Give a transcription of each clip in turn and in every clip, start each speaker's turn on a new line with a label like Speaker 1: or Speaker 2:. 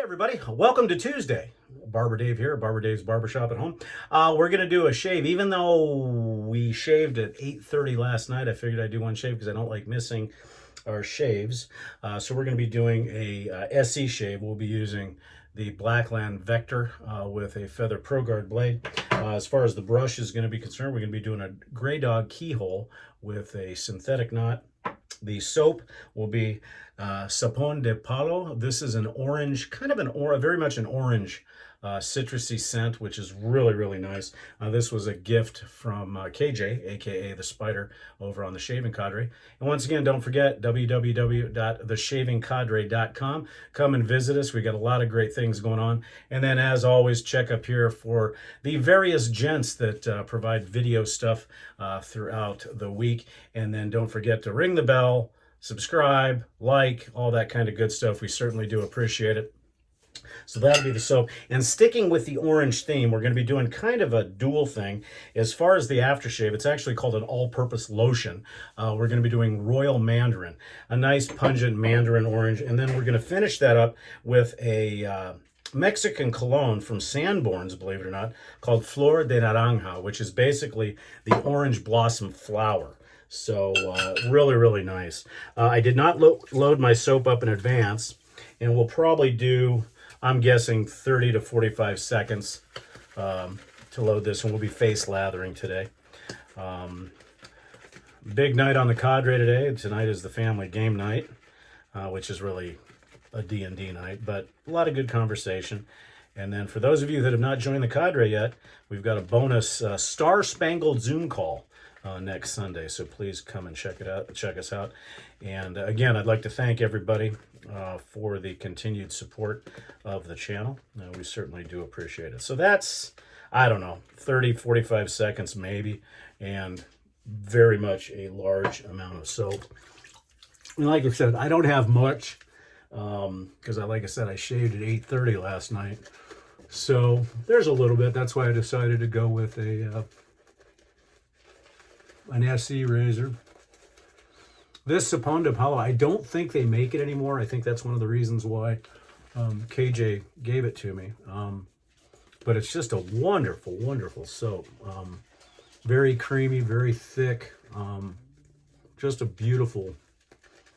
Speaker 1: Hey everybody, welcome to Tuesday. Barber Dave here, Barber Dave's Barbershop at Home. We're going to do a shave. Even though we shaved at 8:30 last night, I figured I'd do one shave because I don't like missing our shaves. So we're going to be doing a SE shave. We'll be using the Blackland Vector with a Feather Pro Guard blade. As far as the brush is going to be concerned, we're going to be doing a Graydog Keyhole with a synthetic knot. The soap will be Sapone de Paulo. This is an orange, kind of very much an orange citrusy scent, which is really, really nice. This was a gift from KJ, aka the Spider, over on the Shaving Cadre. And once again, don't forget www.theshavingcadre.com. Come and visit us. We got a lot of great things going on. And then, as always, check up here for the various gents that provide video stuff throughout the week. And then don't forget to ring the bell, subscribe, like, all that kind of good stuff. We certainly do appreciate it. So that'll be the soap. And sticking with the orange theme, we're going to be doing kind of a dual thing. As far as the aftershave, it's actually called an all-purpose lotion. We're going to be doing Royall Mandarin, a nice pungent mandarin orange. And then we're going to finish that up with a Mexican cologne from Sanborn's, believe it or not, called Flor de Naranja, which is basically the orange blossom flower. So really, really nice. I did not load my soap up in advance, and we'll probably do, I'm guessing, 30 to 45 seconds to load this, and we'll be face lathering today. Big night on the Cadre today. Tonight is the family game night, which is really a D&D night, but a lot of good conversation. And then for those of you that have not joined the Cadre yet, we've got a bonus Star-Spangled Zoom call next Sunday, so please come and check us out. And again, I'd like to thank everybody for the continued support of the channel. We certainly do appreciate it. So that's, I don't know, 30, 45 seconds maybe, and very much a large amount of soap. And like I said, I don't have much because like I said, I shaved at 8:30 last night. So there's a little bit. That's why I decided to go with an SE razor. This Sapone de Paulo, I don't think they make it anymore. I think that's one of the reasons why KJ gave it to me. But it's just a wonderful, wonderful soap. Very creamy, very thick. Just a beautiful,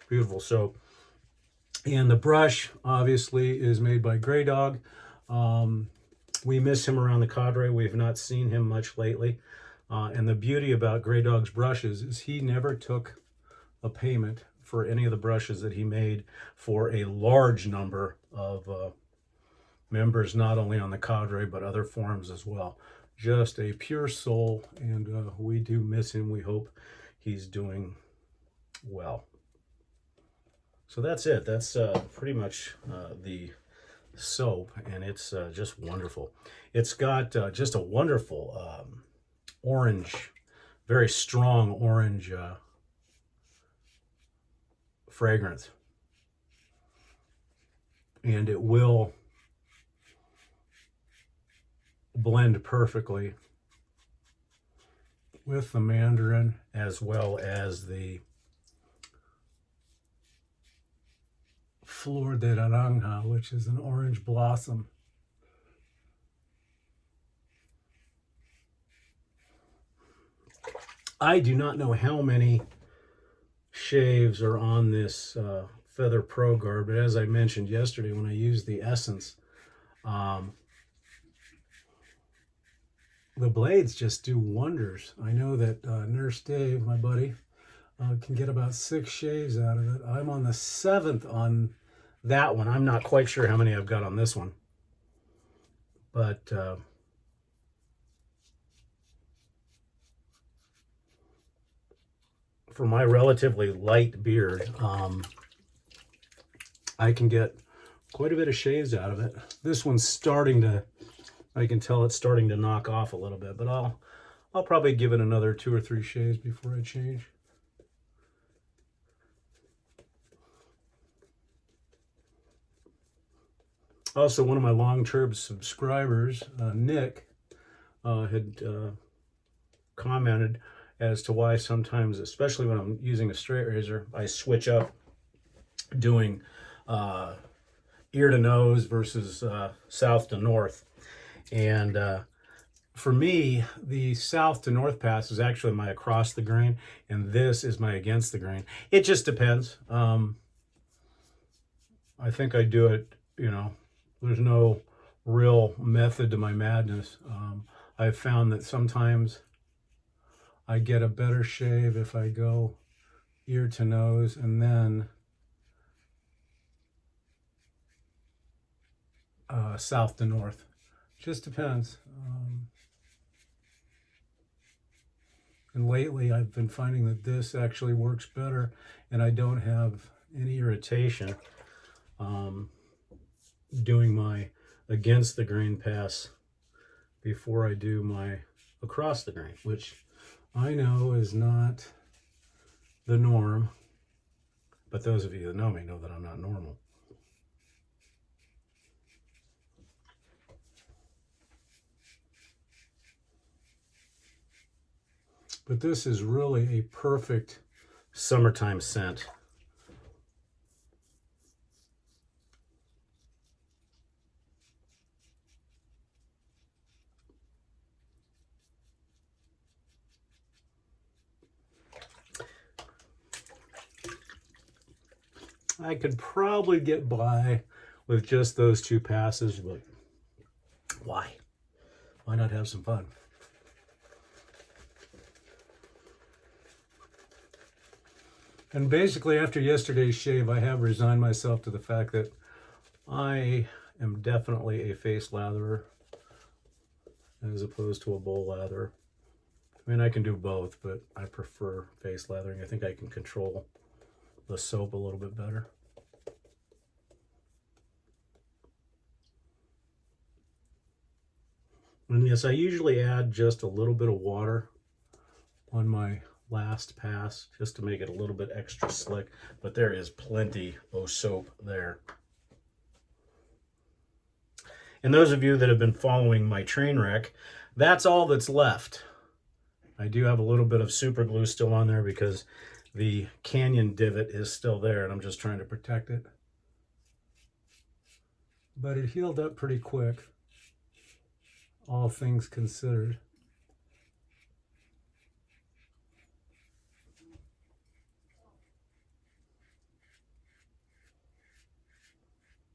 Speaker 1: beautiful soap. And the brush, obviously, is made by Graydog. We miss him around the Cadre. We have not seen him much lately. And the beauty about Graydog's brushes is he never took a payment for any of the brushes that he made for a large number of members, not only on the Cadre, but other forums as well. Just a pure soul, and we do miss him. We hope he's doing well. So that's it. That's pretty much the soap, and it's just wonderful. It's got just a wonderful orange, very strong orange fragrance, and it will blend perfectly with the mandarin as well as the Flor de Naranja, which is an orange blossom. I do not know how many shaves are on this Feather Pro Guard, but as I mentioned yesterday when I used the essence, the blades just do wonders. I know that Nurse Dave, my buddy, can get about 6 shaves out of it. I'm on the 7th on that one. I'm not quite sure how many I've got on this one, but for my relatively light beard, I can get quite a bit of shaves out of it. This one's starting to, I can tell it's starting to knock off a little bit, but I'll probably give it another 2 or 3 shaves before I change. Also, one of my long-term subscribers, Nick, had commented as to why sometimes, especially when I'm using a straight razor, I switch up doing ear to nose versus south to north. And for me, the south to north pass is actually my across the grain, and this is my against the grain. It just depends. I think I do it, you know, there's no real method to my madness. I've found that sometimes I get a better shave if I go ear to nose and then south to north. Just depends. And lately I've been finding that this actually works better and I don't have any irritation doing my against the grain pass before I do my across the grain, which I know is not the norm, but those of you that know me know that I'm not normal. But this is really a perfect summertime scent. I could probably get by with just those two passes, but why? Why not have some fun? And basically, after yesterday's shave, I have resigned myself to the fact that I am definitely a face latherer as opposed to a bowl latherer. I mean, I can do both, but I prefer face lathering. I think I can control the soap a little bit better. And yes, I usually add just a little bit of water on my last pass just to make it a little bit extra slick, but there is plenty of soap there. And those of you that have been following my train wreck, that's all that's left. I do have a little bit of super glue still on there because the canyon divot is still there and I'm just trying to protect it. But it healed up pretty quick, all things considered.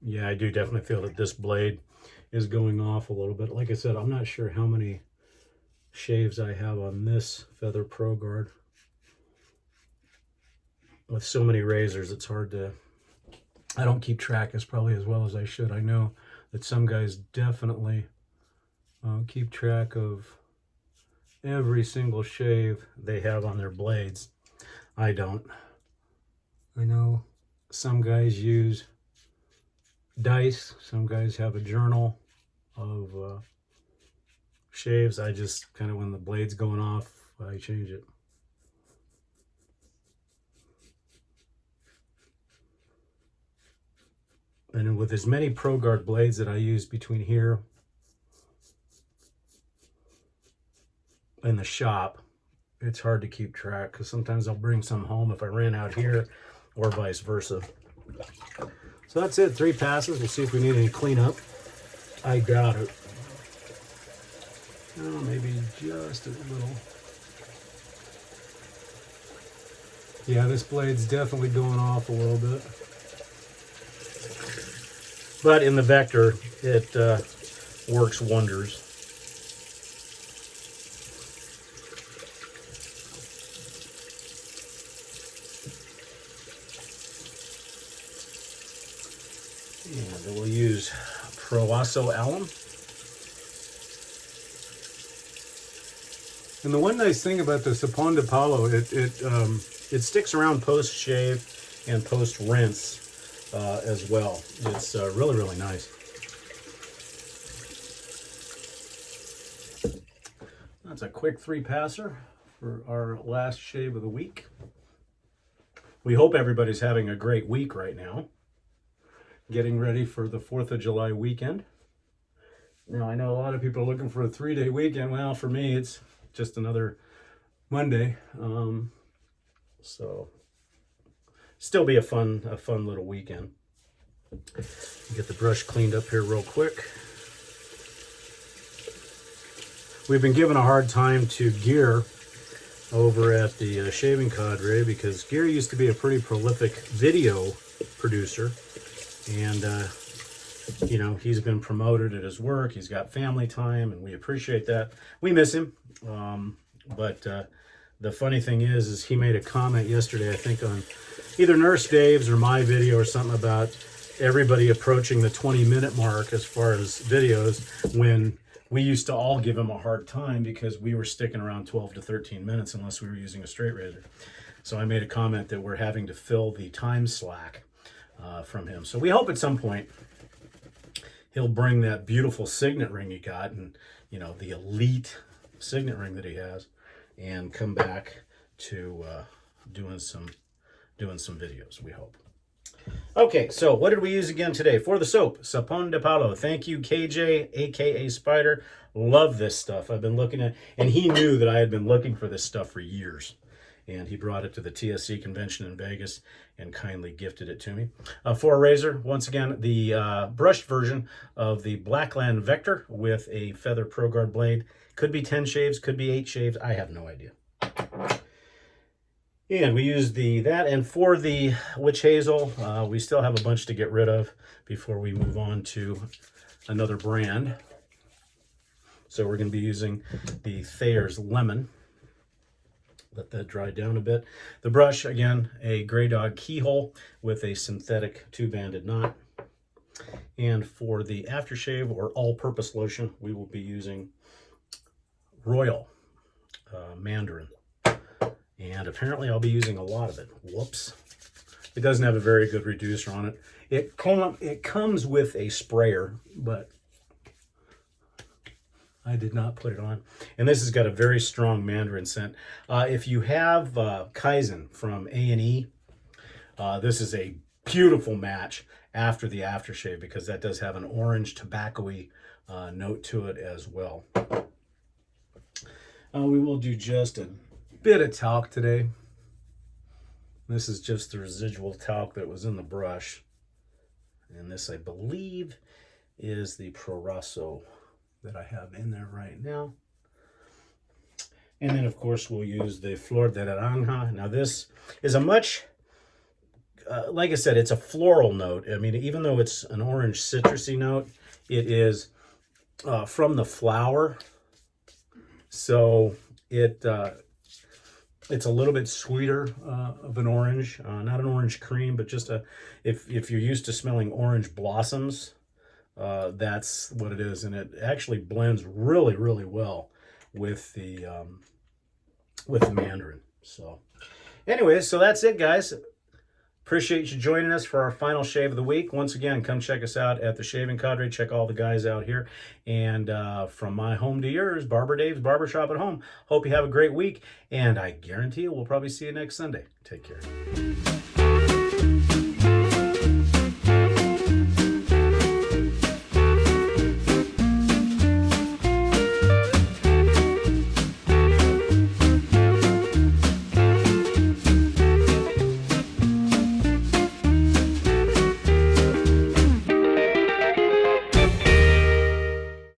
Speaker 1: Yeah, I do definitely feel that this blade is going off a little bit. Like I said, I'm not sure how many shaves I have on this Feather Pro Guard. With so many razors, it's hard to, I don't keep track as probably as well as I should. I know that some guys definitely keep track of every single shave they have on their blades. I don't. I know some guys use dice, some guys have a journal of shaves. I just kind of, when the blade's going off, I change it. And with as many Pro Guard blades that I use between here and the shop, it's hard to keep track because sometimes I'll bring some home if I ran out here or vice versa. So that's it, 3 passes. We'll see if we need any cleanup. I doubt it. Oh, maybe just a little. Yeah, this blade's definitely going off a little bit. But in the Vector, it works wonders. And we'll use Proraso Alum. And the one nice thing about the Sapone de Paulo, it sticks around post-shave and post-rinse as well. It's really, really nice. That's a quick 3-passer for our last shave of the week. We hope everybody's having a great week right now, getting ready for the 4th of July weekend. Now, I know a lot of people are looking for a 3-day weekend. Well, for me, it's just another Monday. So still be a fun little weekend. Get the brush cleaned up here real quick. We've been given a hard time to Gear over at the Shaving Cadre because Gear used to be a pretty prolific video producer, and you know, he's been promoted at his work. He's got family time, and we appreciate that. We miss him, but the funny thing is he made a comment yesterday, I think on either Nurse Dave's or my video or something about everybody approaching the 20-minute mark as far as videos, when we used to all give him a hard time because we were sticking around 12 to 13 minutes unless we were using a straight razor. So I made a comment that we're having to fill the time slack from him. So we hope at some point he'll bring that beautiful signet ring he got, and you know, the elite signet ring that he has, and come back to doing some videos, we hope. Okay, so what did we use again today? For the soap, Sapone de Paulo. Thank you, KJ, aka Spider. Love this stuff. I've been looking at, and he knew that I had been looking for this stuff for years. And he brought it to the TSC convention in Vegas and kindly gifted it to me. For a razor, once again, the brushed version of the Blackland Vector with a Feather Pro Guard blade. Could be 10 shaves, could be 8 shaves. I have no idea. And we used that. And for the Witch Hazel, we still have a bunch to get rid of before we move on to another brand. So we're going to be using the Thayers Lemon. Let that dry down a bit. The brush, again, a Graydog Keyhole with a synthetic 2-banded knot. And for the aftershave or all-purpose lotion, we will be using Royall Mandarin. And apparently I'll be using a lot of it. Whoops. It doesn't have a very good reducer on it. It comes with a sprayer, but I did not put it on. And this has got a very strong mandarin scent. If you have Kaizen from A&E, this is a beautiful match after the aftershave because that does have an orange tobacco-y note to it as well. We will do just a bit of talc today. This is just the residual talc that was in the brush. And this, I believe, is the Proraso that I have in there right now. And then, of course, we'll use the Flor de Naranja. Now, this is a much, like I said, it's a floral note. I mean, even though it's an orange citrusy note, it is from the flower. So it's a little bit sweeter of an orange, not an orange cream, but just if you're used to smelling orange blossoms, that's what it is. And it actually blends really, really well with the mandarin. So anyway, so that's it, guys. Appreciate you joining us for our final shave of the week. Once again, come check us out at the Shaving Cadre. Check all the guys out here. And from my home to yours, Barber Dave's Barbershop at Home. Hope you have a great week. And I guarantee you we'll probably see you next Sunday. Take care.